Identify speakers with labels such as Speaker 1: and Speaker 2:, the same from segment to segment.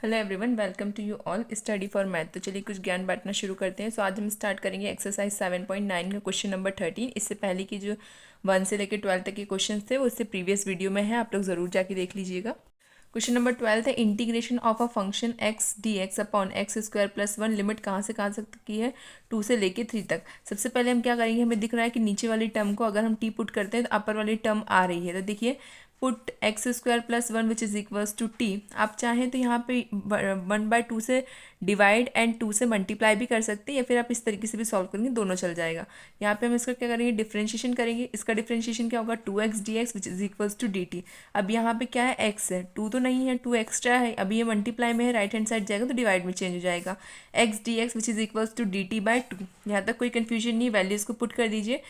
Speaker 1: Hello everyone, welcome to you all study for math. तो चलिए कुछ ज्ञान बांटना शुरू करते हैं। आज हम स्टार्ट करेंगे एक्सरसाइज 7.9 का क्वेश्चन नंबर 13। इससे पहले की जो 1 से लेकर 12 तक के क्वेश्चन थे वो इससे प्रीवियस वीडियो में है, आप लोग ज़रूर जाके देख लीजिएगा। क्वेश्चन नंबर 12 है integration of a function x d X upon x square plus 1। Limit कहाँ से कहाँ तक की है? 2 से लेके 3 तक। सबसे पहले हम क्या करेंगे, हमें दिख रहा है कि नीचे वाली टर्म को अगर हम टी पुट करते हैं तो अपर वाली टर्म आ रही है। तो देखिए put x square plus 1 which is equals to t. आप चाहें तो यहाँ पे 1/2 से डिवाइड एंड 2 से मल्टीप्लाई भी कर सकते हैं, या फिर आप इस तरीके से भी सॉल्व करेंगे, दोनों चल जाएगा। यहाँ पे हम इसका क्या करेंगे, डिफ्रेंशिएशन करेंगे। इसका डिफ्रेंशिएशन क्या होगा, 2x dx which is equals to dt। अब यहाँ पे क्या है, x है, 2 तो नहीं है, 2 एक्स्ट्रा है। अभी ये मल्टीप्लाई में है, राइट हैंड साइड जाएगा तो डिवाइड में चेंज हो जाएगा। x dx which is equals to dt/2। यहाँ तक कोई कन्फ्यूजन नहीं, वैल्यूज को पुट कर दीजिए।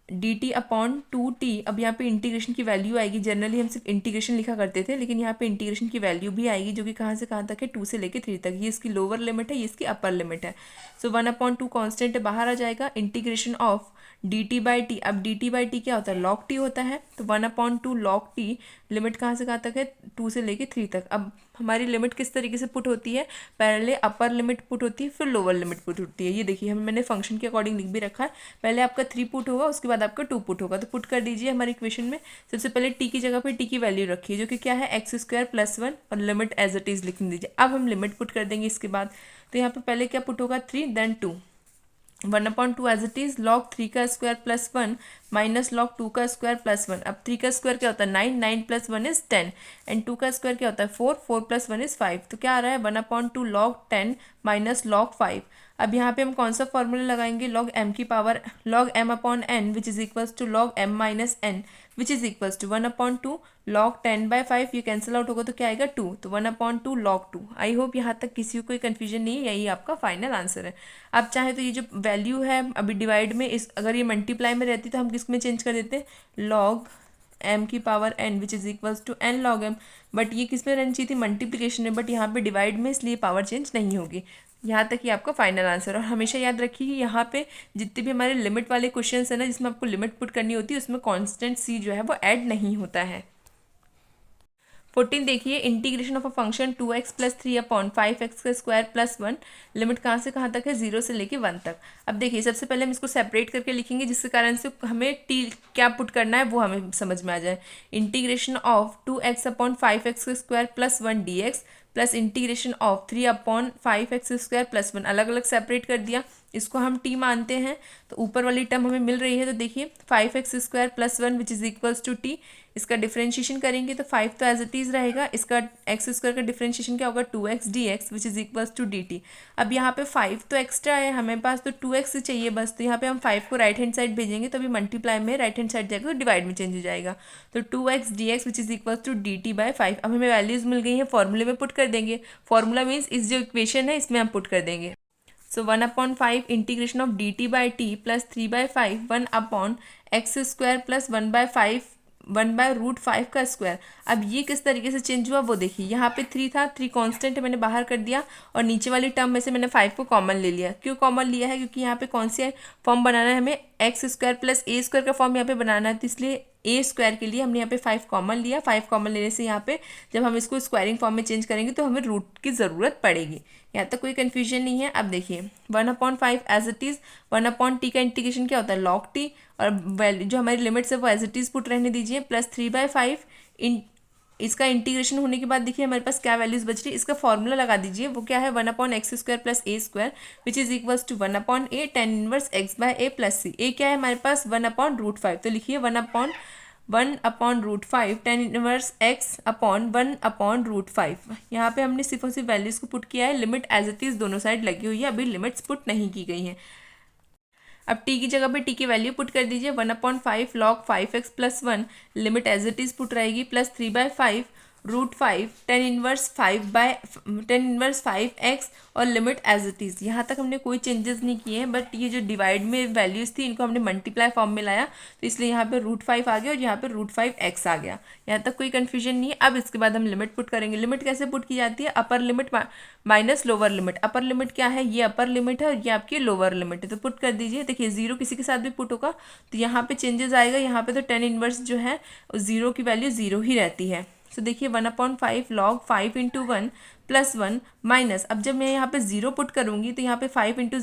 Speaker 1: dt upon 2t। अब यहाँ पे इंटीग्रेशन की वैल्यू आएगी। जनरली हम सिर्फ इंटीग्रेशन लिखा करते थे, लेकिन यहाँ पे इंटीग्रेशन की वैल्यू भी आएगी, जो कि कहाँ से कहाँ तक है, 2 से लेके 3 तक। ये इसकी लोअर लिमिट है, ये इसकी अपर लिमिट है। सो 1/2 कॉन्स्टेंट बाहर आ जाएगा। Integration of dt/t। अब dt/t क्या होता है, log t होता है। तो 1/2 log t। लिमिट कहाँ से कहाँ तक है, 2 से लेके 3 तक। अब हमारी लिमिट किस तरीके से पुट होती है, पहले अपर लिमिट पुट होती है, फिर लोअर लिमिट पुट होती है। ये देखिए मैंने फंक्शन के अकॉर्डिंग लिख भी रखा है। पहले आपका 3 पुट होगा, उसके बाद आपका 2 पुट होगा। तो पुट कर दीजिए हमारे इक्वेशन में। सबसे पहले टी की जगह पे टी की वैल्यू रखिए, जो कि क्या है, एक्स स्क्वायर प्लस 1, और लिमिट एज इट इज लिख दीजिए। अब हम लिमिट पुट कर देंगे इसके बाद। तो यहाँ पे पहले क्या पुट होगा, 3 then 2। 1/2 as it is log 3 का स्क्वायर प्लस 1 माइनस log 2 का स्क्वायर प्लस 1। अब 3 का स्क्वायर क्या होता है, 9, 9 प्लस 1 इज 10, एंड 2 का स्क्वायर क्या होता है, 4, 4 प्लस 1 इज 5। तो क्या आ रहा है, 1/2 log 10 माइनस log 5। अब यहाँ पे हम कौन सा फॉर्मूला लगाएंगे, log m की power log m upon n which is equals to log m minus n which is equals to 1/2 log 10/5। ये कैंसिल आउट होगा तो क्या आएगा, 2। तो 1/2 log 2। आई होप यहाँ तक किसी को कोई कन्फ्यूजन नहीं है, यही आपका फाइनल आंसर है। आप चाहे तो ये जो वैल्यू है अभी डिवाइड में, इस अगर ये मल्टीप्लाई में रहती तो हम किस में चेंज कर देते, log m की power n which is equals to n log m। But ये किस में रहनी चाहिए थी, मल्टीप्लिकेशन में, बट यहाँ पे डिवाइड में, इसलिए पावर चेंज नहीं होगी। यहाँ तक ही आपका फाइनल आंसर। और हमेशा याद रखिए कि यहाँ पे जितने भी हमारे लिमिट वाले क्वेश्चन है ना, जिसमें आपको लिमिट पुट करनी होती है, उसमें कॉन्स्टेंट c जो है वो ऐड नहीं होता है। 14 देखिए, integration of a function 2x plus 3 upon 5x का स्क्वायर प्लस 1। लिमिट कहाँ से कहाँ तक है, 0 से लेके 1 तक। अब देखिए सबसे पहले हम इसको सेपरेट करके लिखेंगे, जिसके कारण से हमें t क्या पुट करना है वो हमें समझ में आ जाए। Integration of 2x upon 5x का square plus 1 dx plus integration of 3 upon 5x square plus 1। अलग अलग सेपरेट कर दिया, इसको हम t मानते हैं, तो ऊपर वाली टर्म हमें मिल रही है। तो देखिए 5x square plus 1 which is equals to t। इसका डिफ्रेंशिएशन करेंगे तो 5 तो एज इट इज़ रहेगा। इसका एक्स स्क्वायर का डिफ्रेंशिएशन क्या होगा, 2x dx which is equals to dt। अब यहाँ पे 5 तो एक्स्ट्रा है हमेरे पास, तो 2x चाहिए बस। तो यहाँ पे हम 5 को राइट हैंड साइड भेजेंगे, तो अभी मल्टीप्लाई में राइट हैंड साइड जाएगा तो डिवाइड में चेंज हो जाएगा। तो 2x dx which is equals to dt/5। अब हमें वैल्यूज मिल गई हैं, फॉर्मूले में पुट कर देंगे। फॉर्मूला मीन्स इस जो इक्वेशन है इसमें हम पुट कर देंगे। सो 1/5 integration of dt/t plus 3/5 1/x square plus 1/5 1/√5 का स्क्वायर। अब ये किस तरीके से चेंज हुआ वो देखिए, यहाँ पे 3 था, 3 कांस्टेंट मैंने बाहर कर दिया, और नीचे वाली टर्म में से मैंने 5 को कॉमन ले लिया। क्यों कॉमन लिया है, क्योंकि यहाँ पे कौन सी फॉर्म बनाना है, हमें एक्स स्क्वायर प्लस ए स्क्वायर का फॉर्म यहाँ पे बनाना है। तो इसलिए ए स्क्वायर के लिए हमने यहाँ पे 5 कॉमन लिया। 5 कॉमन लेने से यहाँ पे जब हम इसको स्क्वायरिंग फॉर्म में चेंज करेंगे तो हमें रूट की ज़रूरत पड़ेगी। यहाँ तक कोई कन्फ्यूजन नहीं है। अब देखिए 1/5 एज इट इज़ 1/t का इंटीग्रेशन क्या होता है, log t, और वैल्यू जो हमारी लिमिट्स है वो एज इट इज़ पुट रहने दीजिए, प्लस 3/5 इन इसका इंटीग्रेशन होने के बाद देखिए हमारे पास क्या वैल्यूज बच रही है, इसका फॉर्मूला लगा दीजिए। वो क्या है, 1/x square plus A square which is equals to 1/a tan inverse x by a plus c। A क्या है हमारे पास, 1/√5। तो लिखिए 1/√5 tan इनवर्स x अपॉन 1/√5। यहाँ पे हमने सिर्फ और सिर्फ वैल्यूज को पुट किया है, लिमिट एज इट इज दोनों साइड लगी हुई है, अभी लिमिट्स पुट नहीं की गई हैं। अब t की जगह पे t की वैल्यू पुट कर दीजिए, 1/5 log 5x प्लस 1। Limit as it is put रहेगी, प्लस 3/5 √5 tan इनवर्स 5x, और लिमिट एज इट इज़। यहाँ तक हमने कोई चेंजेस नहीं किए हैं, बट ये जो डिवाइड में वैल्यूज़ थी इनको हमने मल्टीप्लाई फॉर्म में लाया, तो इसलिए यहाँ पे √5 आ गया और यहाँ पे √5x आ गया। यहाँ तक कोई कन्फ्यूजन नहीं है। अब इसके बाद हम लिमिट पुट करेंगे। लिमिट कैसे पुट की जाती है, upper limit minus lower limit. Upper limit क्या है, ये अपर लिमिट है और ये आपकी लोअर लिमिट है। तो पुट कर दीजिए। देखिए 0 किसी के साथ भी पुट होगा तो यहाँ पे चेंजेस आएगा। यहाँ पे तो tan इनवर्स जो है 0 की वैल्यू 0 ही रहती है। सो देखिए 1/5 लॉग 5 इंटू 1 प्लस 1 माइनस, अब जब मैं यहाँ पे 0 पुट करूँगी तो यहाँ पे 5 इंटू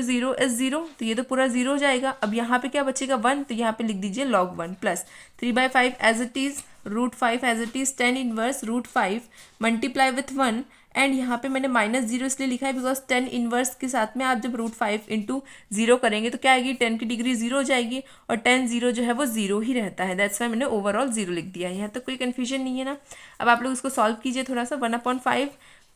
Speaker 1: 0 इज 0, तो ये तो पूरा 0 हो जाएगा। अब यहाँ पे क्या बचेगा 1, तो यहाँ पे लिख दीजिए log 1 plus 3/5 as it is √5 as it is 10 inverse √5 multiply with 1, and यहाँ पे मैंने -0 इसलिए लिखा है बिकॉज 10 इनवर्स के साथ में आप जब √5 इंटू 0 करेंगे तो क्या आएगी, 10 की डिग्री 0 हो जाएगी, और 10 0 जो है वो 0 ही रहता है, दैट्स वाई मैंने ओवरऑल 0 लिख दिया है। यहाँ तक कोई कन्फ्यूजन नहीं है ना। अब आप लोग इसको सॉल्व कीजिए थोड़ा सा। 1/5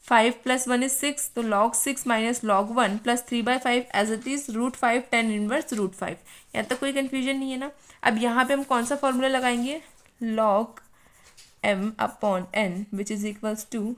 Speaker 1: 5 प्लस 1 इज 6, तो log 6 minus log 1 plus 3/5 as it is √5 10 inverse √5। यहाँ तक कोई कन्फ्यूजन नहीं है ना। अब यहाँ पे हम कौन सा फॉर्मूला लगाएंगे, log m/n which is equals to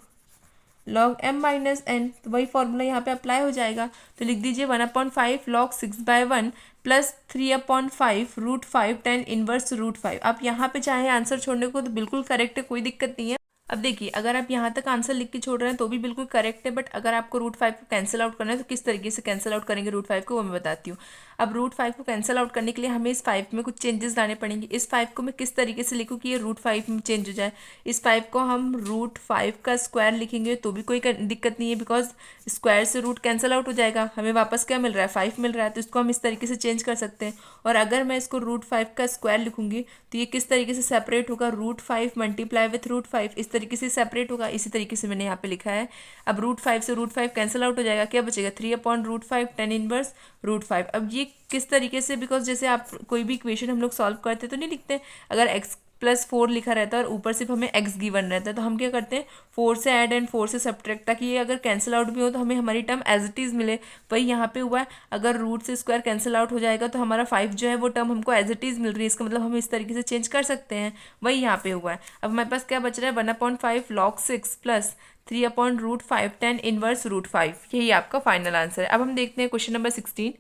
Speaker 1: log m minus n, तो वही फॉर्मूला यहाँ पे अप्लाई हो जाएगा। तो लिख दीजिए 1/5 log 6/1 प्लस 3/5 √5 10 इनवर्स √5। आप यहाँ पे चाहे आंसर छोड़ने को तो बिल्कुल करेक्ट है, कोई दिक्कत नहीं है। अब देखिए अगर आप यहाँ तक आंसर लिख के छोड़ रहे हैं तो भी बिल्कुल करेक्ट है, बट अगर आपको √5 को कैंसिल आउट करना है तो किस तरीके से कैंसिल आउट करेंगे √5 को वो मैं बताती हूँ। अब √5 को कैंसिल आउट करने के लिए हमें इस 5 में कुछ चेंजेस लाने पड़ेंगे। इस 5 को मैं किस तरीके से लिखूँ कि ये √5 में चेंज हो जाए। इस 5 को हम √5 का स्क्वायर लिखेंगे तो भी कोई दिक्कत नहीं है, बिकॉज स्क्वायर से रूट कैंसिल आउट हो जाएगा, हमें वापस क्या मिल रहा है 5 मिल रहा है, तो इसको हम इस तरीके से चेंज कर सकते हैं। और अगर मैं इसको √5 का स्क्वायर लिखूंगी तो ये किस तरीके से सेपरेट होगा, √5 मल्टीप्लाई विथ √5, इस तरीके से सेपरेट होगा। इसी तरीके से मैंने यहाँ पे लिखा है। अब √5 से √5 कैंसिल आउट हो जाएगा, क्या बचेगा 3/√5 10 इनवर्स √5। अब ये किस तरीके से, बिकॉज जैसे आप कोई भी इक्वेशन हम लोग सॉल्व करते तो नहीं लिखते, अगर x+4 लिखा रहता है और ऊपर सिर्फ हमें x गिवन रहता है तो हम क्या करते हैं 4 से ऐड एंड 4 से सब्ट्रैक्ट, ताकि ये अगर कैंसिल आउट भी हो तो हमें हमारी टर्म एज इट इज़ मिले। वही यहाँ पे हुआ है, अगर रूट से स्क्वायर कैंसिल आउट हो जाएगा तो हमारा 5 जो है वो टर्म हमको एज इट इज़ मिल रही है, इसका मतलब हम इस तरीके से चेंज कर सकते हैं। वही यहाँ पे हुआ है। अब हमारे पास क्या बच रहा है 1/5 log 6 प्लस 3/√5 10 इनवर्स √5, यही आपका फाइनल आंसर है। अब हम देखते हैं question number 16।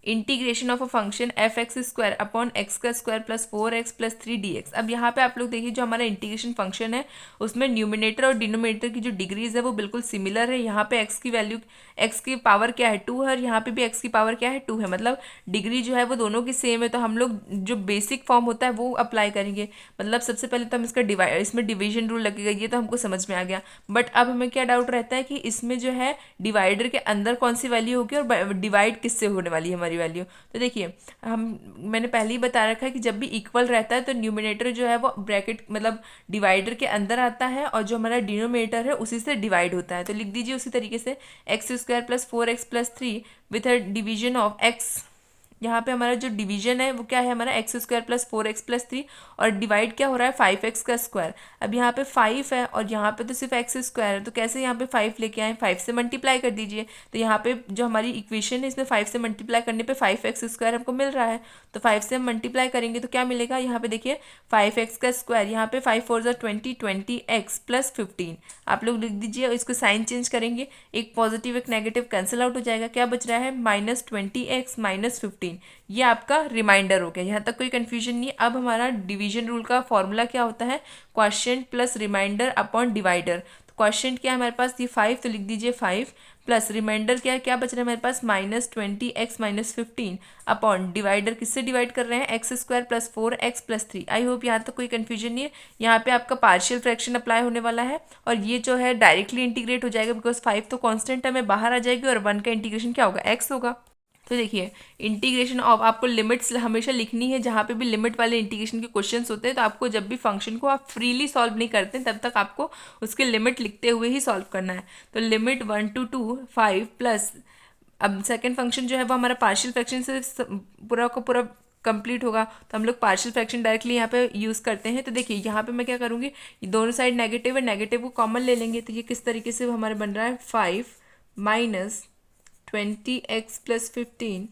Speaker 1: Integration of a function f(x)² upon x² plus 4x plus 3dx। अब यहाँ पे आप लोग देखिए जो हमारा इंटीग्रेशन फंक्शन है उसमें न्यूमिनेटर और डिनोमिनेटर की जो डिग्रीज है वो बिल्कुल सिमिलर है। यहाँ पे x की वैल्यू, x की पावर क्या है 2 है, और यहाँ पे भी x की पावर क्या है 2 है, मतलब डिग्री जो है वो दोनों की सेम है। तो हम लोग जो बेसिक फॉर्म होता है वो अप्लाई करेंगे। मतलब सबसे पहले तो हम इसमें डिवीजन रूल लगेगा, ये तो हमको समझ में आ गया। बट अब हमें क्या डाउट रहता है कि इसमें जो है डिवाइडर के अंदर कौन सी वैल्यू होगी और डिवाइड किससे होने वाली है हमारी वैल्यू। तो देखिए मैंने पहले ही बता रखा है कि जब भी इक्वल रहता है तो न्यूमिनेटर जो है वो ब्रैकेट मतलब डिवाइडर के अंदर आता है, और जो हमारा डिनोमिनेटर है उसी से डिवाइड होता है। तो लिख दीजिए उसी तरीके से x² plus 4x plus 3 with a division of x। यहाँ पे हमारा जो डिवीजन है वो क्या है हमारा x² प्लस 4x प्लस 3, और डिवाइड क्या हो रहा है 5x का स्क्वायर। अब यहाँ पे 5 है और यहाँ पे तो सिर्फ x² है, तो कैसे यहाँ पे 5 लेके आए, 5 से मल्टीप्लाई कर दीजिए। तो यहाँ पे जो हमारी इक्वेशन है इसमें 5 से मल्टीप्लाई करने पे 5x² हमको मिल रहा है, तो 5 से हम मल्टीप्लाई करेंगे तो क्या मिलेगा, यहाँ पे देखिए 5x का स्क्वायर, यहाँ पे 5 4 20 20x प्लस 15। आप लोग लिख दीजिए, इसको साइन चेंज करेंगे, एक पॉजिटिव एक नेगेटिव कैंसिल आउट हो जाएगा, क्या बच रहा है -20x -15। ये आपका रिमाइंडर हो गया। यहाँ तक कोई कंफ्यूजन नहीं। अब हमारा डिवीजन रूल का फॉर्मूला क्या होता है, quotient plus remainder upon divider. तो क्वोशिएंट क्या है हमारे पास, ये 5, तो लिख दीजिए 5 प्लस रिमाइंडर क्या है, क्या बच रहा है हमारे पास -20x -15 अपॉन डिवाइडर किससे डिवाइड कर रहे हैं x² plus 4x plus 3। I hope यहाँ तक कोई कंफ्यूजन नहीं है। यहाँ पे आपका पार्शियल फ्रैक्शन अप्लाई होने वाला है, और ये जो है डायरेक्टली इंटीग्रेट हो जाएगा बिकॉज 5 तो कॉन्स्टेंट है, में बाहर आ जाएगी, और 1 का इंटीग्रेशन क्या होगा x होगा। तो देखिए इंटीग्रेशन ऑफ, आपको लिमिट्स हमेशा लिखनी है। जहाँ पे भी लिमिट वाले इंटीग्रेशन के क्वेश्चंस होते हैं तो आपको जब भी फंक्शन को आप फ्रीली सॉल्व नहीं करते तब तक आपको उसके लिमिट लिखते हुए ही सॉल्व करना है। तो लिमिट 1 to 2 5 प्लस, अब सेकेंड फंक्शन जो है वो हमारा पार्शियल फ्रैक्शन से पूरा का पूरा कंप्लीट होगा, तो हम लोग पार्शियल फ्रैक्शन डायरेक्टली यहाँ पे यूज़ करते हैं। तो देखिए यहाँ पे मैं क्या करूँगी, दोनों साइड नेगेटिव है, नेगेटिव को कॉमन ले लेंगे, तो ये किस तरीके से हमारे बन रहा है 5 minus 20x plus 15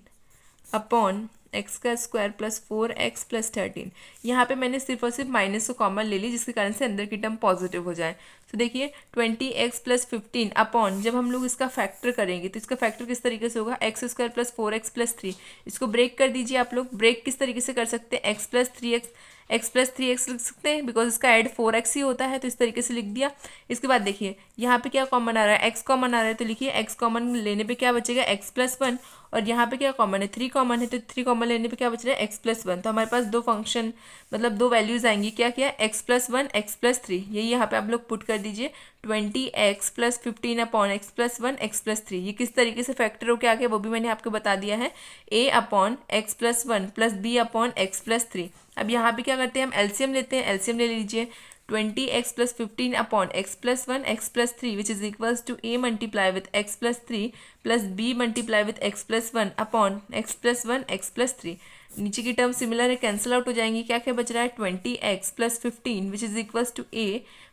Speaker 1: upon x का स्क्वायर प्लस 4x प्लस 13। यहाँ पे मैंने सिर्फ और सिर्फ माइनस को कॉमन ले ली, जिसके कारण से अंदर की टर्म पॉजिटिव हो जाए। तो देखिए 20x प्लस 15 अपॉन, जब हम लोग इसका फैक्टर करेंगे तो इसका फैक्टर किस तरीके से होगा x² प्लस 4x प्लस 3। इसको ब्रेक कर दीजिए आप लोग। ब्रेक किस तरीके से कर सकते हैं, x प्लस 3x लिख सकते हैं बिकॉज इसका ऐड 4x ही होता है, तो इस तरीके से लिख दिया। इसके बाद देखिए यहाँ पे क्या कॉमन आ रहा है, x कॉमन आ रहा है, तो लिखिए x कॉमन लेने पे क्या बचेगा x प्लस 1, और यहाँ पे क्या कॉमन है, 3 कॉमन है, तो 3 कॉमन लेने पे क्या बच रहा है, x+1। तो हमारे पास दो फंक्शन मतलब दो वैल्यूज आएंगी, क्या क्या, x+1 x+3, यही यहाँ पे आप लोग पुट कर दीजिए 20x + 15 अपॉन x+1 x+3। ये किस तरीके से फैक्टर होकर आ गया वो भी मैंने आपको बता दिया है, a upon x+1 + b upon x+3। अब यहाँ पे क्या करते हैं, हम एलसीएम लेते हैं, एलसीएम ले लीजिए 20x + 15 upon x+1 x+3 which is equals to a multiply with x+3 plus b multiply with x+1 upon x+1 x+3। नीचे की टर्म सिमिलर है, कैंसिल आउट हो जाएंगी, क्या क्या बच रहा है 20x + 15 which is equals to a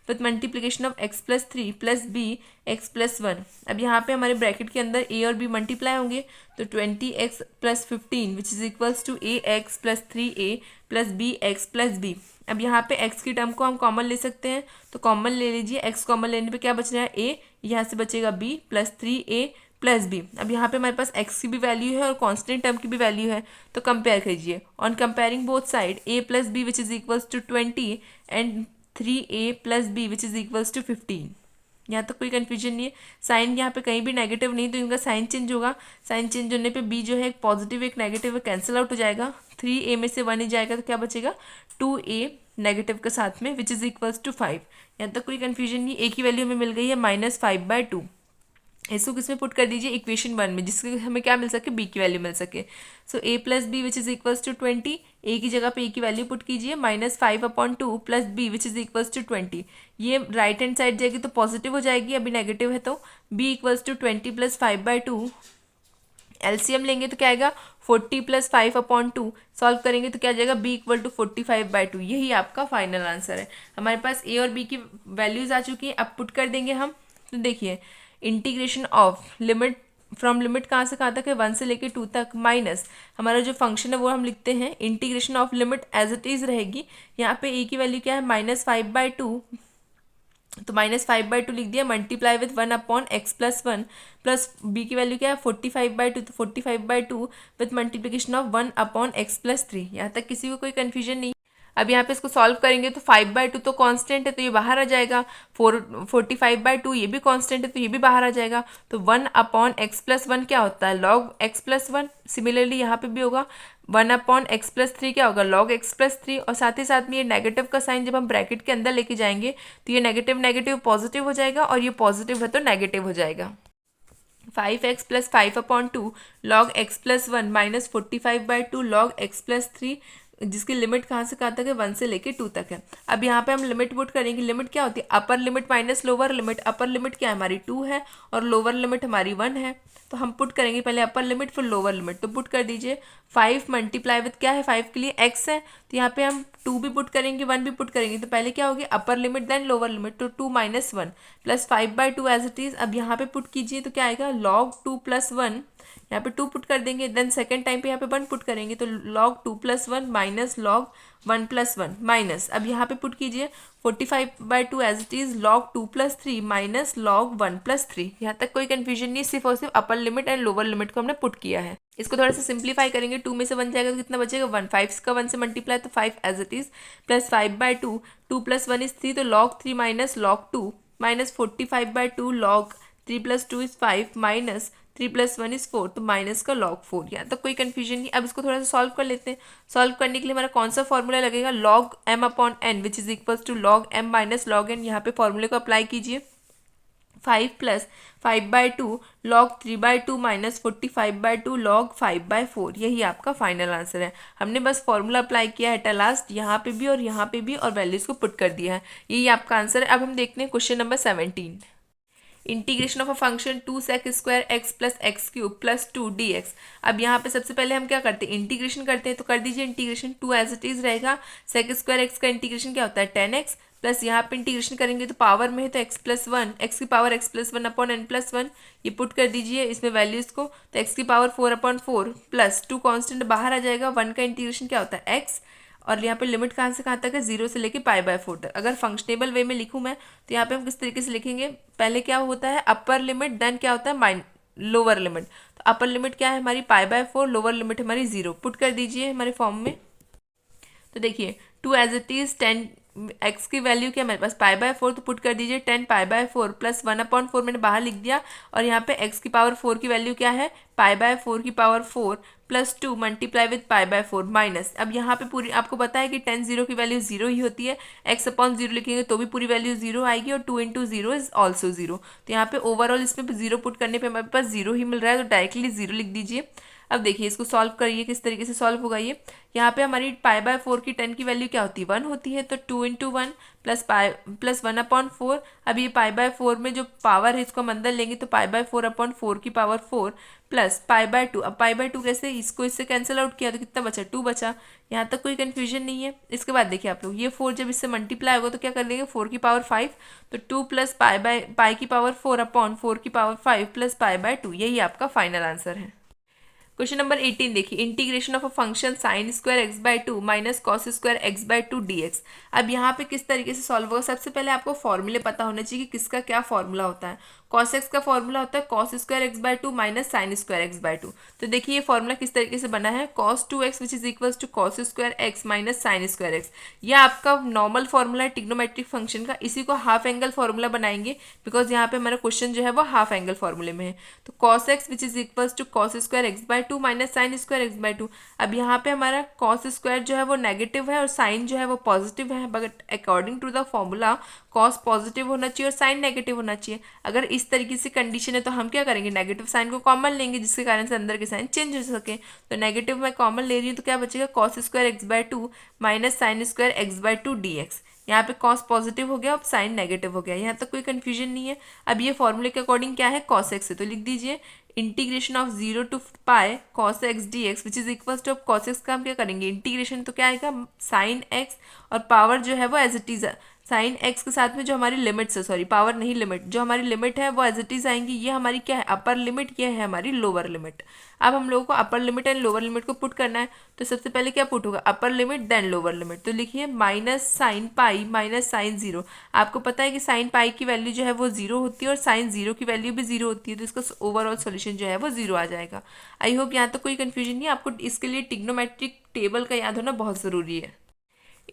Speaker 1: with multiplication of x+3 plus b x+1। अब यहाँ पे हमारे ब्रैकेट के अंदर a और b मल्टीप्लाई होंगे, तो 20x + 15 which is equals to ax + 3a plus bx plus b। अब यहाँ पे x की टर्म को हम कॉमन ले सकते हैं, तो कॉमन ले लीजिए, x कॉमन लेने पे क्या बच रहा है a, यहाँ से बचेगा b plus 3a plus b। अब यहाँ पे हमारे पास x की भी वैल्यू है और कांस्टेंट टर्म की भी वैल्यू है, तो कंपेयर कीजिए। On comparing both side a plus b which is equals to 20 and 3a plus b which is equals to 15। यहाँ तक कोई कन्फ्यूजन नहीं है। साइन यहाँ पे कहीं भी नेगेटिव नहीं, तो इनका साइन चेंज होगा, साइन चेंज होने पे b जो है एक पॉजिटिव एक नेगेटिव है, कैंसिल आउट हो जाएगा, 3a में से 1 ही जाएगा, तो क्या बचेगा 2a नेगेटिव के साथ में विच इज इक्वल्स टू 5। यहाँ तक कोई कन्फ्यूजन नहीं, a की वैल्यू हमें मिल गई है -5/2। इसको किसमें पुट कर दीजिए, इक्वेशन 1 में, जिससे हमें क्या मिल सके, b की वैल्यू मिल सके। So a plus b which is equals to 20, a की जगह पे a की वैल्यू पुट कीजिए -5/2 plus b which is equals to 20। ये राइट हैंड साइड जाएगी तो पॉजिटिव हो जाएगी, अभी नेगेटिव है, तो b इक्वल्स टू 20 + 5/2। एलसीएम लेंगे तो क्या आएगा 40 + 5/2। सॉल्व करेंगे तो क्या आ जाएगा b इक्वल टू 45/2। यही आपका फाइनल आंसर है। हमारे पास a और b की वैल्यूज आ चुकी हैं, अब पुट कर देंगे हम। तो देखिए integration of limit from limit कहाँ से कहाँ तक है, 1 से लेके 2 तक, माइनस हमारा जो फंक्शन है वो हम लिखते हैं integration of limit as it is रहेगी। यहाँ पे a की वैल्यू क्या है -5/2, तो -5/2 लिख दिया, multiply with 1 upon x+1 plus b की वैल्यू क्या है 45/2, तो 45/2 with multiplication of 1 upon x+3। यहाँ तक किसी को कोई कन्फ्यूजन नहीं। अब यहाँ पे इसको सॉल्व करेंगे तो 5/2 तो कांस्टेंट है, तो ये बाहर आ जाएगा, 45/2 ये भी कांस्टेंट है, तो ये भी बाहर आ जाएगा। तो 1 अपॉन x+1 क्या होता है, log x+1। सिमिलरली यहाँ पे भी होगा 1 अपॉन x+3 क्या होगा, log x+3। और साथ ही साथ में ये नेगेटिव का साइन जब हम ब्रैकेट के अंदर लेके जाएंगे तो ये नेगेटिव नेगेटिव पॉजिटिव हो जाएगा, और ये पॉजिटिव है तो नेगेटिव हो जाएगा। 5x + 5/2 log x+1 -45/2 log x+3, जिसकी लिमिट कहाँ से कहाँ तक है, 1 से लेके 2 तक है। अब यहाँ पे हम लिमिट पुट करेंगे, लिमिट क्या होती है, upper limit minus lower limit. Upper limit क्या है हमारी 2 है और लोअर लिमिट हमारी 1 है, तो हम पुट करेंगे पहले अपर लिमिट फिर लोअर लिमिट। तो पुट कर दीजिए 5 मल्टीप्लाई विथ क्या है, 5 के लिए x है, तो यहाँ पे हम 2 भी पुट करेंगे 1 भी पुट करेंगे, तो पहले क्या होगी upper limit then lower limit, तो 2 - 1 प्लस 5/2 एज इट इज। अब यहाँ पे पुट कीजिए तो क्या आएगा log 2 + 1, यहाँ पे 2 पुट कर देंगे, देन सेकंड टाइम पे यहाँ पे 1 पुट करेंगे, तो log 2 + 1 माइनस log 1 + 1 माइनस। अब यहाँ पे पुट कीजिए 45/2 as it is log 2 + 3 minus log 1 + 3। यहाँ तक कोई कंफ्यूजन नहीं, सिर्फ और सिर्फ अपर लिमिट एंड लोअर लिमिट को हमने पुट किया है। इसको थोड़ा सा सिंप्लीफाई करेंगे, 2 में से 1 जाएगा तो कितना बचेगा 1, 5 का 1 से मल्टीप्लाई तो 5 एज इट इज, प्लस 5/2, 2 + 1 = 3, तो log 3 minus log 2 minus 45/2 log 3 + 2 = 5 minus 3 + 1 = 4, तो माइनस का log 4। यहाँ तक कोई कन्फ्यूजन नहीं। अब इसको थोड़ा सा सॉल्व कर लेते हैं। सॉल्व करने के लिए हमारा कौन सा फॉर्मूला लगेगा, log m/n which is equals to log m minus log n। यहाँ पे फॉर्मूले को अप्लाई कीजिए, 5 + 5/2 log 3/2 माइनस 45/2 log 5/4। यही आपका फाइनल आंसर है। हमने बस फॉर्मूला अप्लाई किया है लास्ट, यहाँ पे भी और यहाँ पे भी, और वैल्यूज को पुट कर दिया है। यही आपका आंसर है। अब हम देखते हैं question number 17, integration of a function 2sec² x + x³ + 2 dx। अब यहाँ पे सबसे पहले हम क्या करते हैं, इंटीग्रेशन करते हैं, तो कर दीजिए इंटीग्रेशन। 2 एज इट इज रहेगा, sec² x का इंटीग्रेशन क्या होता है 10x, प्लस यहाँ पे इंटीग्रेशन करेंगे तो पावर में है तो x+1, x की पावर x+1 अपॉन n+1, ये पुट कर दीजिए इसमें वैल्यूज़ को, तो x की पावर 4/4 प्लस 2 कॉन्स्टेंट बाहर आ जाएगा। 1 का इंटीग्रेशन क्या होता है x, और यहाँ पे लिमिट कहाँ से कहाँ तक है 0 से लेके π/4 तक। अगर फंक्शनेबल वे में लिखूँ मैं तो यहाँ पे हम किस तरीके से लिखेंगे, पहले क्या होता है अपर लिमिट, देन क्या होता है लोअर लिमिट। तो अपर लिमिट क्या है हमारी π/4, लोअर लिमिट हमारी 0, पुट कर दीजिए हमारे फॉर्म में। तो देखिए 2 एज इट इज 10 एक्स की वैल्यू क्या है हमारे पास पाई/4, तो पुट कर दीजिए 10 पाई/4 प्लस 1/4 मैंने बाहर लिख दिया, और यहाँ पे एक्स की पावर 4 की वैल्यू क्या है पाई/4 की पावर 4 प्लस 2 मल्टीप्लाई विथ पाई/4 माइनस, अब यहाँ पे पूरी आपको पता है कि 10 जीरो की वैल्यू जीरो ही होती है, एक्स अपॉन जीरो लिखेंगे तो भी पूरी वैल्यू जीरो आएगी, और 2 into zero is also zero, तो यहाँ पे ओवरऑल इसमें जीरो पुट करने पे हमारे पास जीरो ही मिल रहा है, तो डायरेक्टली जीरो लिख दीजिए। अब देखिए इसको सॉल्व करिए किस तरीके से सॉल्व होगा ये। यहाँ पे हमारी पाई/4 की 10 की वैल्यू क्या होती है 1 होती है, तो 2 इंटू वन प्लस 1/4, अब ये पाई/4 में जो पावर है इसको हम अंदर लेंगे तो पाई/4/4 की पावर 4 प्लस पाई/2, अब पाई/2 कैसे इसको इससे कैंसिल आउट किया तो कितना बचा 2 बचा, यहाँ तक कोई कन्फ्यूजन नहीं है। इसके बाद देखिए आप लोग ये 4 जब इससे मल्टीप्लाई होगा तो क्या कर देंगे 4 की पावर 5, तो 2 प्लस पाई की पावर 4/4 की पावर 5 प्लस पाई/2, यही आपका फाइनल आंसर है। क्वेश्चन नंबर 18 देखिए, integration of a function sine square x by two minus cos square x by to D x. अब यहाँ पे किस तरीके से सॉल्व होगा, सबसे पहले आपको फॉर्मूले पता होना चाहिए कि किसका क्या फॉर्मूला होता है। कॉस एक्स का फॉर्मूला होता है cos square x by two minus sine square x by two. तो देखिए ये फॉर्मूला किस तरीके से बना है, cos 2x which is equals to cos square x minus sine square x. यह आपका नॉर्मल फॉर्मूला है टिग्नोमेट्रिक फंक्शन का, इसी को हाफ एंगल फॉर्मूला बनाएंगे बिकॉज यहाँ पे हमारा क्वेश्चन जो है वो हाफ एंगल फॉर्मूले में है। तो cos x which is equals to cos square x by two minus sine square x by two. अब यहाँ पे हमारा कॉस स्क्वायर जो है वो नेगेटिव है और साइन जो है वो पॉजिटिव है, but according to the formula cos positive होना चाहिए और साइन नेगेटिव होना चाहिए। अगर इस तरीके से कंडीशन है तो हम क्या करेंगे नेगेटिव साइन को कॉमन लेंगे जिसके कारण से अंदर के साइन चेंज हो सके। तो नेगेटिव मैं कॉमन ले रही हूँ तो क्या बचेगा cos square x by two minus sine square x by to D x. यहाँ पे कॉस पॉजिटिव हो गया अब साइन नेगेटिव हो गया, यहाँ तक कोई कंफ्यूजन नहीं है। अब ये फॉर्मूले के अकॉर्डिंग क्या है कॉस एक्स है, तो लिख दीजिए integration of 0 to pi cos x d x which is equal to cos x का हम क्या करेंगे इंटीग्रेशन, तो क्या आएगा साइन एक्स और पावर जो है वो as it is sine x के साथ में जो हमारी लिमिट्स है, सॉरी पावर नहीं लिमिट, जो हमारी लिमिट है वो एज इट इज आएंगी। ये हमारी क्या है अपर लिमिट, ये है हमारी लोअर लिमिट। अब हम लोगों को upper limit and lower limit को पुट करना है, तो सबसे पहले क्या पुट होगा upper limit then lower limit. तो लिखिए minus sine pi minus sine zero. आपको पता है कि साइन पाई की वैल्यू जो है वो जीरो होती है और साइन जीरो की वैल्यू भी जीरो होती है, तो इसका ओवरऑल सोल्यूशन जो है वो जीरो आ जाएगा। आई होप यहाँ तक कोई कंफ्यूजन नहीं है। आपको इसके लिए टिग्नोमेट्रिक टेबल का याद होना बहुत ज़रूरी है।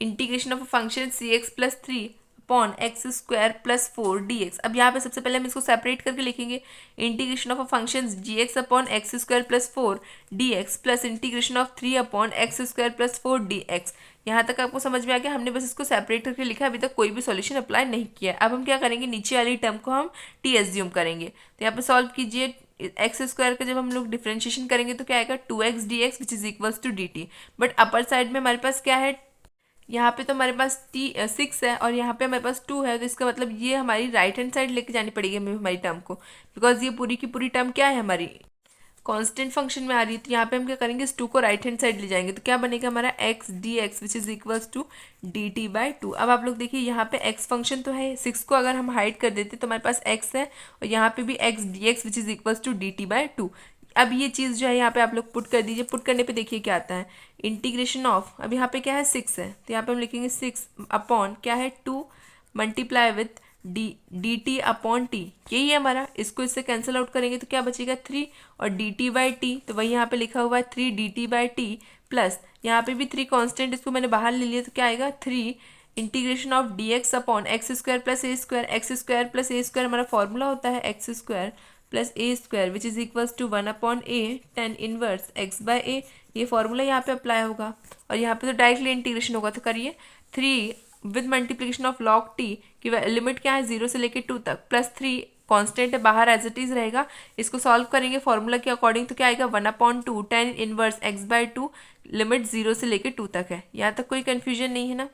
Speaker 1: Integration of a function c x plus three upon x square plus 4 d x. अब यहाँ पे सबसे पहले हम इसको सेपरेट करके लिखेंगे integration of a function g x upon x square plus 4 d x plus integration of 3 upon x square plus 4 d x. यहाँ तक आपको समझ में आ गया, हमने बस इसको सेपरेट करके लिखा, अभी तक कोई भी सॉल्यूशन अप्लाई नहीं किया। अब हम क्या करेंगे नीचे वाली टर्म को हम टी एज्यूम करेंगे, तो यहाँ पे सॉल्व कीजिए एक्स स्क्वायर का जब हम लोग डिफ्रेंशिएशन करेंगे तो क्या आएगा 2x dx which is equals to dt। But upper side में हमारे पास क्या है, यहाँ पे तो हमारे पास 6 है और यहाँ पे हमारे पास 2 है, तो इसका मतलब ये हमारी राइट हैंड साइड लेके जानी पड़ेगी हमें हमारी टर्म को, बिकॉज ये पूरी की पूरी टर्म क्या है हमारी कांस्टेंट फंक्शन में आ रही है। तो यहाँ पे हम क्या करेंगे इस 2 को राइट हैंड साइड ले जाएंगे, तो क्या बनेगा हमारा x d x which is equals to d t by two. अब आप लोग देखिए यहाँ पे एक्स फंक्शन तो है, 6 को अगर हम हाइड कर देते तो हमारे पास एक्स है और यहाँ पे भी x d x which is equals to d t by two. अब ये चीज़ जो है यहाँ पे आप लोग पुट कर दीजिए, पुट करने पे देखिए क्या आता है इंटीग्रेशन ऑफ, अब यहाँ पे क्या है 6 है तो यहाँ पे हम लिखेंगे 6 अपॉन क्या है 2 multiply with D T upon T, यही है हमारा। इसको इससे कैंसिल आउट करेंगे तो क्या बचेगा 3 और डी टी बाई टी, तो वही यहाँ पे लिखा हुआ है 3 D t by T plus यहाँ पे भी 3 कांस्टेंट, इसको मैंने बाहर ले लिया तो क्या आएगा 3 integration of D X upon x square plus A square. X square plus A square हमारा फॉर्मूला होता है X square plus A square which is equals to 1 upon A tan inverse x by A. ये formula यहाँ पे apply होगा और यहाँ पे तो डायरेक्टली इंटीग्रेशन होगा, तो करिए 3 with multiplication of log T की लिमिट क्या है 0 से लेकर 2 तक प्लस 3 कांस्टेंट है बाहर एज इट इज रहेगा। इसको सॉल्व करेंगे फॉर्मूला के अकॉर्डिंग तो क्या आएगा 1 upon 2 tan inverse x by 2, limit 0 से लेकर 2 तक है। यहाँ तक कोई कन्फ्यूजन नहीं है ना।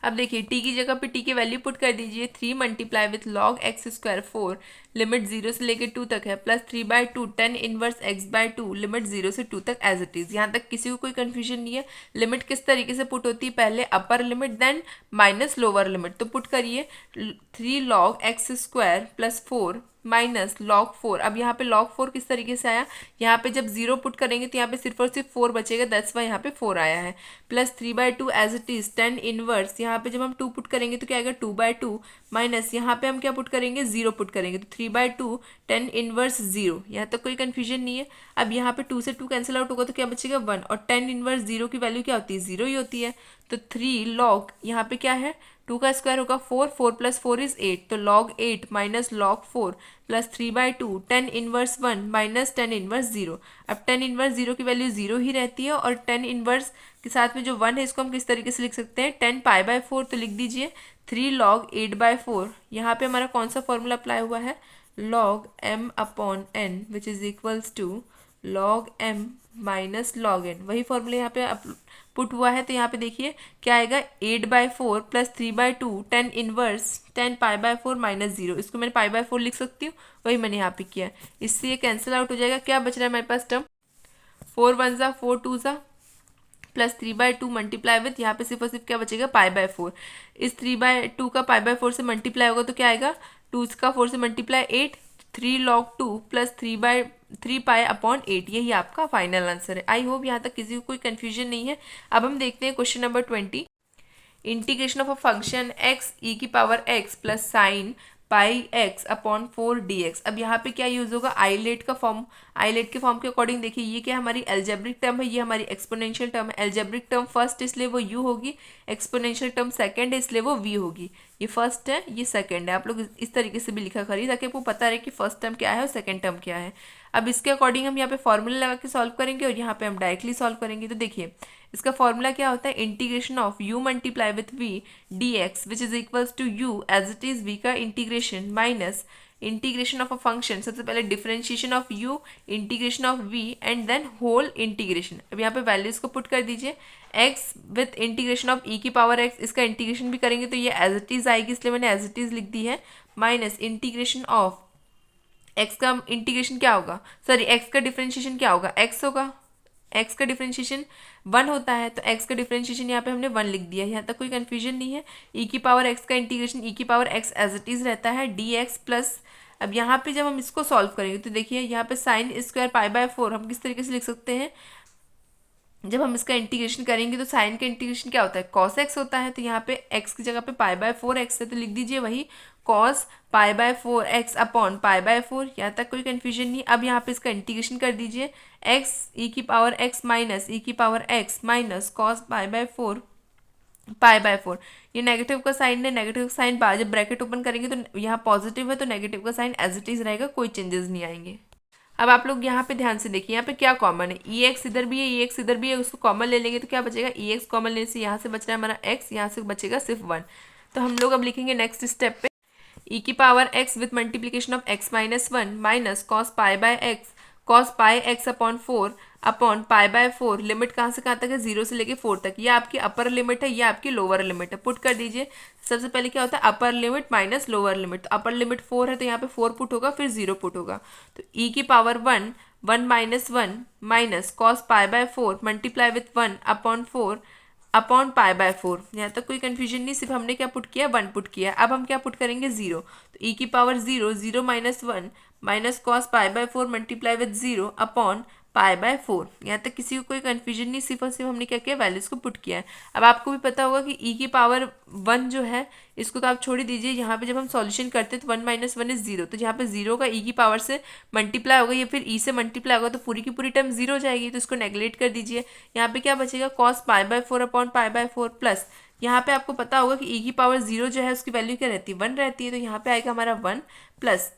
Speaker 1: अब देखिए टी की जगह पे टी की वैल्यू पुट कर दीजिए 3 multiply with log x square 4, limit 0 से लेकर 2 तक है plus 3 by 2 tan inverse x by 2, limit 0 से 2 तक एज इट इज़। यहाँ तक किसी को कोई कन्फ्यूजन नहीं है। लिमिट किस तरीके से पुट होती है, पहले upper limit then minus lower limit. तो पुट करिए 3 log x square plus 4 minus log 4। अब यहाँ पे लॉग 4 किस तरीके से आया, यहाँ पे जब 0 पुट करेंगे तो यहाँ पे सिर्फ और सिर्फ 4 बचेगा, 10 यहाँ पे 4 आया है plus 3 by 2 as it is tan inverse. यहाँ पे जब हम 2 पुट करेंगे तो क्या आएगा 2 बाई 2 माइनस यहाँ पे हम क्या पुट करेंगे 0 पुट करेंगे तो 3 बाई 2 टेन इनवर्स 0। यहाँ तक कोई कन्फ्यूजन नहीं है। अब यहाँ पे 2 से 2 कैंसिल आउट होगा तो क्या बचेगा 1 और टेन इनवर्स 0 की वैल्यू क्या होती है 0 ही होती है। तो 3 लॉग यहाँ पे क्या है 2 का स्क्वायर होगा 4, 4 प्लस 4 इज 8, तो log 8 minus log 4 plus 3/2 10 inverse 1 minus 10 inverse 0। अब 10 इनवर्स 0 की वैल्यू 0 ही रहती है, और 10 इनवर्स के साथ में जो 1 है इसको हम किस तरीके से लिख सकते हैं, 10 पाई/4, तो लिख दीजिए 3 log 8/4। यहाँ पे हमारा कौन सा फॉर्मूला अप्लाई हुआ है, log m upon n which is equals to log m minus log n, वही फॉर्मूला यहाँ पे पुट हुआ है। तो यहाँ पे देखिए क्या आएगा, 8/4 प्लस 3/2 10 इनवर्स 10 पाई/4 माइनस 0, इसको मैंने पाई/4 लिख सकती हूँ, वही मैंने यहाँ पे किया। इससे ये कैंसिल आउट हो जाएगा। क्या बच रहा है हमारे पास टर्म, 4 1 ज़ा 4 2 ज़ा प्लस 3/2 मल्टीप्लाई विथ, यहाँ पे सिर्फ और सिर्फ क्या बचेगा, पाई/4। इस 3/2 का पाई/4 से मल्टीप्लाई होगा तो क्या आएगा, 2 का 4 से multiply 8, 3 log 2 plus 3 pi upon 8, यही आपका फाइनल आंसर है। आई होप यहाँ तक किसी को कोई कन्फ्यूजन नहीं है। अब हम देखते हैं question number 20। Integration of a function x e की power x plus sine pi x upon 4 dx। अब यहाँ पे क्या यूज़ होगा, आइलेट का फॉर्म, आइलेट के फॉर्म के अकॉर्डिंग देखिए ये क्या हमारी एल्जेब्रिक टर्म है, ये हमारी एक्सपोनेंशियल टर्म है। एल्जेब्रिक टर्म फर्स्ट इसलिए वो u होगी, एक्सपोनेंशियल टर्म सेकंड है इसलिए वो v होगी। ये फर्स्ट है, ये सेकंड है, आप लोग इस तरीके से भी लिखा करिए ताकि आपको पता रहे कि फर्स्ट टर्म क्या है और सेकंड टर्म क्या है। अब इसके अकॉर्डिंग हम यहाँ पे फॉर्मूला लगा के सॉल्व करेंगे और यहाँ पे हम डायरेक्टली सॉल्व करेंगे। तो देखिए इसका फॉर्मूला क्या होता है, integration of u multiply with v dx which is equals to u as it is v का integration minus integration of a function, सबसे पहले differentiation of u, integration of v and then whole integration. अब यहाँ पे values को put कर दीजिए, x with integration of e की पावर x, इसका इंटीग्रेशन भी करेंगे तो ये एज इट इज आएगी इसलिए मैंने एज इट इज लिख दी है, माइनस इंटीग्रेशन ऑफ x का इंटीग्रेशन क्या होगा, सॉरी x का डिफरेंशिएशन क्या होगा, x होगा, x का डिफरेंशिएशन 1 होता है तो x का डिफरेंशिएशन यहाँ पे हमने 1 लिख दिया, यहाँ तक कोई कन्फ्यूजन नहीं है। e की पावर x का इंटीग्रेशन e की power x as it is रहता है dx प्लस, अब यहाँ पे जब हम इसको सॉल्व करेंगे तो देखिए यहाँ पे साइन स्क्वायर पाई/4 हम किस तरीके से लिख सकते हैं, जब हम इसका इंटीग्रेशन करेंगे तो साइन का इंटीग्रेशन क्या होता है, cos x होता है, तो यहाँ पे x की जगह पे पाई/4 x है तो लिख दीजिए वही cos पाई/4 x अपॉन पाई/4, यहाँ तक कोई कन्फ्यूजन नहीं। अब यहाँ पे इसका इंटीग्रेशन कर दीजिए, x e की पावर x माइनस e की पावर x माइनस cos पाई/4, ये नेगेटिव का साइन है, नेगेटिव का साइन बाद जब ब्रैकेट ओपन करेंगे तो यहाँ पॉजिटिव है तो नेगेटिव का साइन एज इट इज रहेगा, कोई चेंजेस नहीं आएंगे। अब आप लोग यहाँ पे ध्यान से देखिए, यहाँ पे क्या कॉमन है, ई एक्स इधर भी है, ई एक्स इधर भी है, उसको कॉमन ले लेंगे तो क्या बचेगा, ई एक्स कॉमन लेने से यहाँ से बच रहा है हमारा एक्स, यहाँ से बचेगा सिर्फ 1। तो हम लोग अब लिखेंगे नेक्स्ट स्टेप पे, ई की power X with multiplication of X minus 1 minus cos pi by X, cos pi X upon 4 upon पाई/4, लिमिट कहाँ से कहाँ तक है, 0 से लेके 4 तक, ये आपकी अपर लिमिट है, ये आपकी लोअर लिमिट है। पुट कर दीजिए, सबसे पहले क्या होता है upper limit minus lower limit, तो अपर लिमिट 4 है तो यहाँ पे 4 पुट होगा फिर 0 पुट होगा, तो e की पावर 1 1 माइनस 1 माइनस कॉस पाई/4 मल्टीप्लाई विथ 1 अपॉन 4 अपॉन पाई/4, यहाँ तक कोई कन्फ्यूजन नहीं, सिर्फ हमने क्या पुट किया, 1 पुट किया। अब हम क्या पुट करेंगे, 0, तो e की पावर 0 0 माइनस 1 माइनस कॉस पाई/4 मल्टीप्लाई विथ 0 अपॉन पाई/4, यहाँ तक किसी को कोई कन्फ्यूजन नहीं, सिर्फ और सिर्फ हमने क्या किया, वैल्यूज को पुट किया है। अब आपको भी पता होगा कि e की पावर 1 जो है इसको तो आप छोड़ ही दीजिए, यहाँ पे जब हम सॉल्यूशन करते हैं तो 1 माइनस 1 इज 0, तो यहाँ पे 0 का e की पावर से मल्टीप्लाई होगा या फिर e से मल्टीप्लाई होगा तो पूरी की पूरी टर्म 0 हो जाएगी, तो इसको नेगलेक्ट कर दीजिए। यहाँ पे क्या बचेगा, कॉस पाई/4 अपॉन पाई/4 प्लस, यहाँ पे आपको पता होगा कि e की पावर 0 जो है उसकी वैल्यू क्या रहती है, 1 रहती है, तो यहाँ पे आएगा हमारा 1 प्लस,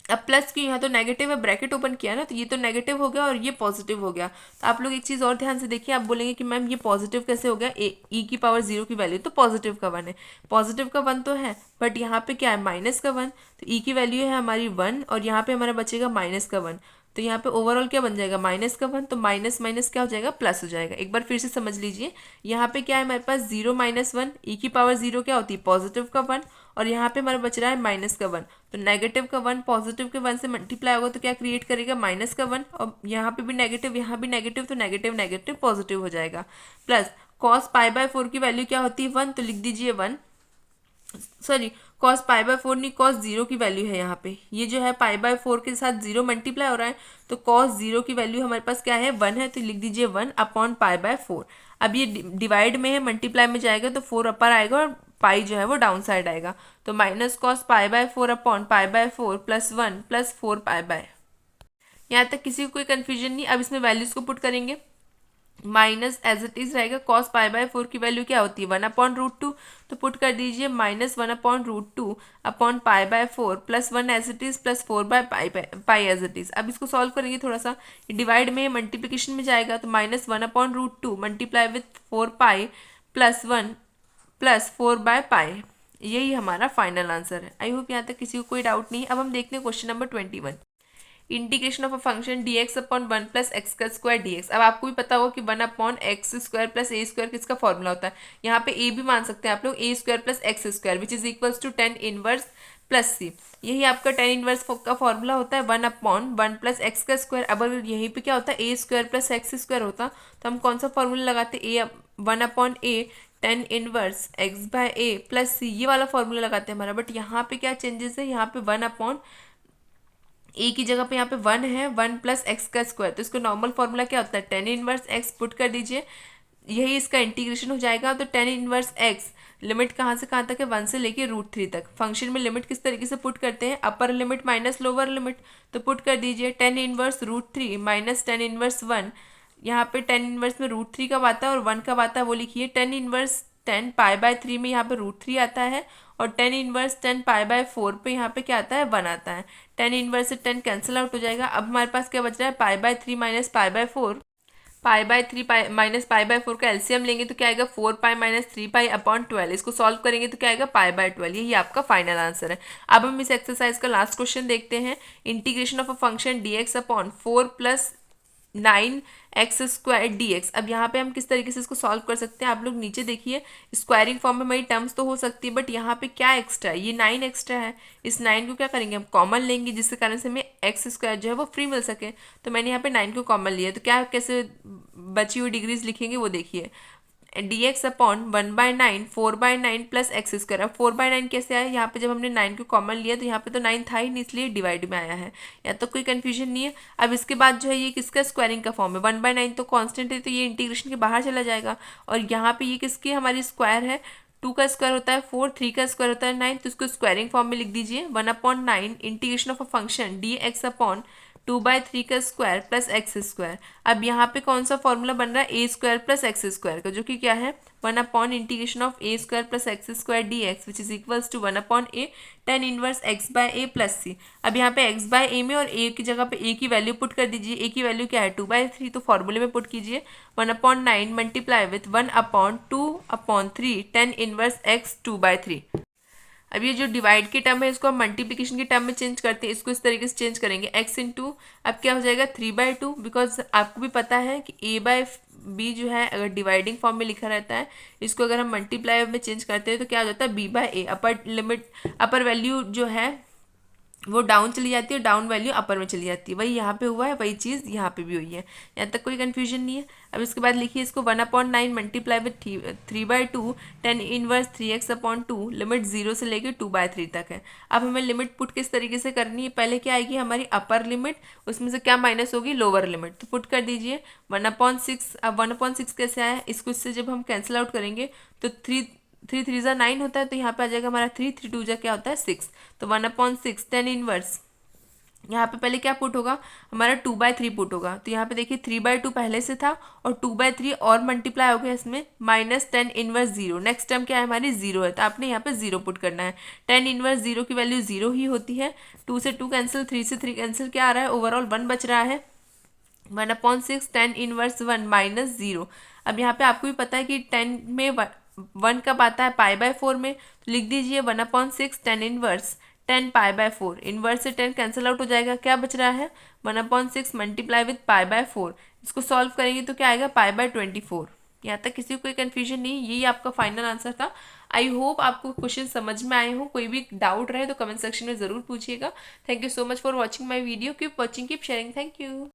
Speaker 1: अब प्लस क्यों, यहाँ तो नेगेटिव है, ब्रैकेट ओपन किया ना, तो ये तो नेगेटिव हो गया और ये पॉजिटिव हो गया। तो आप लोग एक चीज़ और ध्यान से देखिए, आप बोलेंगे कि मैम ये पॉजिटिव कैसे हो गया, e की पावर 0 की वैल्यू तो पॉजिटिव का 1 है, पॉजिटिव का 1 तो है, बट यहाँ पे क्या है माइनस का 1, तो e की वैल्यू है हमारी 1 और यहाँ पे हमारा बचेगा माइनस का 1, तो यहाँ पे ओवरऑल क्या बन जाएगा, माइनस का 1, तो माइनस माइनस क्या हो जाएगा, प्लस हो जाएगा। एक बार फिर से समझ लीजिए, यहाँ पे क्या है हमारे पास 0 माइनस 1, e की पावर 0 क्या होती है, पॉजिटिव का 1, और यहाँ पे हमारा बच रहा है माइनस का 1, तो नेगेटिव का 1 पॉजिटिव के 1 से मल्टीप्लाई होगा तो क्या क्रिएट करेगा, माइनस का 1, और यहाँ पे भी नेगेटिव, यहाँ भी नेगेटिव, तो नेगेटिव नेगेटिव पॉजिटिव हो जाएगा। प्लस कॉस पाई/4 की वैल्यू क्या होती है, 1, तो लिख दीजिए 1, सॉरी कॉस पाई/4 नहीं, कॉस 0 की वैल्यू है यहाँ पे, ये जो है पाई/4 के साथ 0 मल्टीप्लाई हो रहा है, तो कॉस 0 की वैल्यू हमारे पास क्या है, 1 है, तो लिख दीजिए 1 अपॉन पाई/4। अब ये डिवाइड में है, मल्टीप्लाई में जाएगा तो 4 अपर आएगा और पाई जो है वो डाउन साइड आएगा, तो माइनस कॉस पाई/4 अपॉन पाई/4 प्लस 1 प्लस 4 पाई/, यहाँ तक किसी को कोई कन्फ्यूजन नहीं। अब इसमें वैल्यूज को पुट करेंगे, माइनस एज इट इज रहेगा cos पाई बाय 4 की वैल्यू क्या होती है 1/√2, तो पुट कर दीजिए -1/√2 upon pi by 4 plus 1 as it is plus 4/पाई एज इट इज। अब इसको सॉल्व करेंगे थोड़ा सा, डिवाइड में मल्टीप्लिकेशन में जाएगा तो -1/√2 multiply with 4 pi plus 1 plus 4/पाई, यही हमारा फाइनल आंसर है। आई होप यहाँ तक किसी को कोई डाउट नहीं है। अब हम देखते हैं question number 21, integration of a function dx upon 1 plus X का स्क्वायर dx। अब आपको भी पता होगा कि 1 अपॉन एक्स स्क्वायर प्लस ए स्क्वायर किसका फॉर्मूला होता है, यहाँ पे ए भी मान सकते हैं आप लोग, A square plus X square which is equals to 10 inverse plus C. यही आपका 10 इनवर्स का फॉर्मूला होता है 1 अपॉन 1 प्लस एक्स का स्क्वायर। अब अगर यहीं पे क्या होता है A square plus X square होता तो हम कौन सा फॉर्मूला लगाते, A 1 upon A 10 inverse x by A plus C, ये वाला फॉर्मूला लगाते हैं हमारा। बट यहाँ पे क्या चेंजेस है, यहाँ पे 1 अपॉन ए की जगह पे यहाँ पे 1 है, 1 प्लस एक्स का स्क्वायर, तो इसको नॉर्मल फॉर्मूला क्या होता है 10 इनवर्स एक्स पुट कर दीजिए, यही इसका इंटीग्रेशन हो जाएगा। तो 10 इनवर्स एक्स लिमिट कहाँ से कहाँ तक है 1 से लेके √3 तक। फंक्शन में लिमिट किस तरीके से पुट करते हैं, upper limit minus lower limit, तो पुट कर दीजिए 10 इनवर्स √3 माइनस 10 इनवर्स 1। यहाँ पे 10 इनवर्स में √3 कब आता है और 1 कब आता है वो लिखिए। 10 इनवर्स 10 पाई बाय 3 में यहाँ पे √3 आता है और 10 इनवर्स 10 पाई बाय 4 पे यहाँ पे क्या आता है 1 आता है। 10 इनवर्स से 10 कैंसिल आउट हो जाएगा। अब हमारे पास क्या बच रहा है pi by 3 minus pi by 4, pi by 3 pi minus pi by 4 का एलसीएम लेंगे तो क्या आएगा 4 पाई माइनस 3 पाई अपॉन 12। इसको सॉल्व करेंगे तो क्या आएगा पाई बाय 12, यही आपका फाइनल आंसर है। अब हम इस एक्सरसाइज का लास्ट क्वेश्चन देखते हैं, integration of a function dx upon 4 plus 9x square dx। अब यहाँ पे हम किस तरीके से इसको सॉल्व कर सकते हैं, आप लोग नीचे देखिए, स्क्वायरिंग फॉर्म में हमारी टर्म्स तो हो सकती है बट यहाँ पे क्या एक्स्ट्रा है, ये 9 एक्स्ट्रा है। इस 9 को क्या करेंगे हम कॉमन लेंगे, जिसके कारण से हमें एक्स स्क्वायर जो है वो फ्री मिल सके। तो मैंने यहाँ पे 9 को कॉमन लिया, तो क्या कैसे बची हुई डिग्रीज लिखेंगे वो देखिए, dx upon 1/9 4/9 plus X square. अब 4/9 कैसे आया, यहाँ पे जब हमने 9 को कॉमन लिया तो यहाँ पे तो 9 था ही नहीं, इसलिए डिवाइड में आया है, या तो कोई कंफ्यूजन नहीं है। अब इसके बाद जो है ये किसका स्क्वायरिंग का फॉर्म है, 1/9 तो कांस्टेंट है तो ये इंटीग्रेशन के बाहर चला जाएगा, और यहाँ पे ये किसकी हमारी स्क्वायर है, 2 का स्क्वायर होता है 4, 3 का स्क्वायर होता है 9, तो इसको स्क्वायरिंग फॉर्म में लिख दीजिए 1/9 integration of a function dx upon 2/3 का स्क्वायर प्लस एक्स स्क्वायर। अब यहाँ पे कौन सा फॉर्मूला बन रहा है A square plus X square का, जो कि क्या है 1 integration of A square plus X square D x which is equals to 1/a 10 inverse x by A plus C. अब यहाँ पे एक्स बाय ए में और ए की जगह पे ए की वैल्यू पुट कर दीजिए, ए की वैल्यू क्या है 2/3, तो फॉर्मूले में पुट कीजिए 1/9 मल्टीप्लाई विथ 1/2/3 10 इनवर्स एक्स 2/3। अब ये जो डिवाइड की टर्म है इसको हम मल्टीप्लिकेशन की टर्म में चेंज करते हैं, इसको इस तरीके से चेंज करेंगे x इंटू, अब क्या हो जाएगा 3/2, बिकॉज आपको भी पता है कि a/b जो है अगर डिवाइडिंग फॉर्म में लिखा रहता है, इसको अगर हम मल्टीप्लाई में चेंज करते हैं तो क्या हो जाता है b/a। Upper limit upper value जो है वो डाउन चली जाती है, डाउन वैल्यू अपर में चली जाती है, वही यहाँ पे हुआ है, वही चीज़ यहाँ पे भी हुई है, यहाँ तक कोई कन्फ्यूजन नहीं है। अब इसके बाद लिखिए इसको 1/9 multiply with 3/2 10 inverse 3x/2 limit 0 से लेके 2/3 तक है। अब हमें लिमिट पुट किस तरीके से करनी है, पहले क्या आएगी हमारी अपर लिमिट, उसमें से क्या माइनस होगी लोअर लिमिट, तो पुट कर दीजिए 1/6। अब 1/6 कैसे आया, इसको इससे जब हम कैंसिल आउट करेंगे तो 3 3 3 9 होता है, तो यहाँ पे आ जाएगा हमारा 3 3 2 क्या होता है 6, तो 1/6 10 इनवर्स, यहाँ पे पहले क्या पुट होगा हमारा 2/3 पुट होगा, तो यहाँ पे देखिए 3/2 पहले से था और 2/3 और मल्टीप्लाई हो गया इसमें माइनस 10 इनवर्स 0, नेक्स्ट टर्म क्या है हमारी 0 है, तो आपने यहाँ पे 0 पुट करना है। 10 इनवर्स 0 की वैल्यू 0 ही होती है, 2 से 2 कैंसिल, 3 से 3 कैंसिल, क्या आ रहा है ओवरऑल 1 बच रहा है, 1/6 10 इनवर्स 1 माइनस 0। अब यहाँ पे आपको भी पता है कि 10 में 1 कब आता है π/4 में, तो लिख दीजिए 1/6 10 इनवर्स 10 π/4, इनवर्स से 10 कैंसिल आउट हो जाएगा, क्या बच रहा है 1/6 मल्टीप्लाई विथ π/4, इसको सॉल्व करेंगे तो क्या आएगा π/24। यहाँ तक किसी को कोई कन्फ्यूजन नहीं, यही आपका फाइनल आंसर था। आई होप आपको क्वेश्चन समझ में आए हो, कोई भी डाउट रहे तो कमेंट सेक्शन में ज़रूर पूछिएगा। Thank you so much for watching my video, keep watching keep sharing, thank you.